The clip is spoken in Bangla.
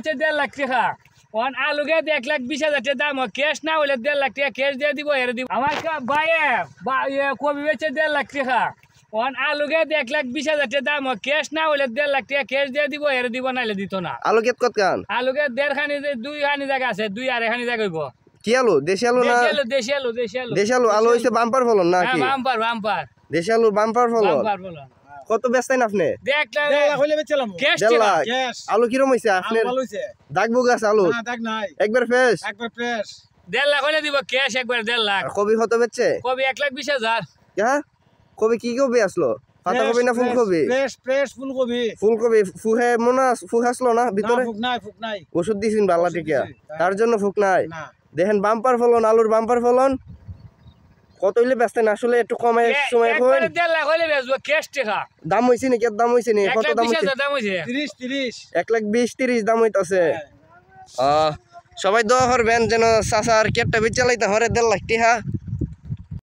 বেচে 1.5 লাখ টাকা ওন আলুকে 1,20,000 টাকা দাম ক্যাশ না হলে 1.5 লাখ টাকা ক্যাশ দিয়ে দিব এর দিব আমার ভাইয়ে কবি বেচে 1.5 লাখ টাকা ওন আলুকে 1,20,000 টাকা দাম ক্যাশ না হলে 1.5 লাখ টাকা ক্যাশ দিয়ে দিব এর দিব নাইলে দিত না আলু কত কান আলুকে 1.5 খানি 2 খানি জায়গা আছে 2 আর খানি জায়গা হইব কি আলু দেশি আলু না দেশি আলু আলু হইছে বাম্পার ফলন না কি বাম্পার দেশি আলু বাম্পার ফলন কত বেচতেন আপনি দেখ হইলে বেচলাম ক্যাশ 1.5 লাখ আলু কিরম হইছে আপনার ভালো হইছে দাগবো গাছ আলু না দাগ নাই একবার ফ্রেশ 1.5 লাখ হইলে দিব ক্যাশ একবার 1.5 লাখ কবি কত বেচছে কবি 1,20,000 হ্যাঁ কবি কি কবি আসলো পাতা কবি না ফুলকবি ফ্রেশ ফুলকবি ফুলকবি ফুহে মনে ফুক আসলো না ভিতরে ফুক নাই ওষুধ দিছেন বাল্লা টিকা তার জন্য ফুক নাই দেখেন বাম্পার ফলন আলুর বাম্পার ফলন কত হইলে বেচতেন আসলে একটু কমায় সময় কই 1.5 লাখ হইলে বেচবো ক্যাশ টাকা দাম হইছে নি কত দাম হইছে নি কত দাম হইছে 1,20,000 দাম হইছে 30 1,20,30 দাম হইতাছে সবাই দোয়া করবেন যেন চাচার কেটটা বেচ চালাইতে হরে 1.5 লাখ টাকা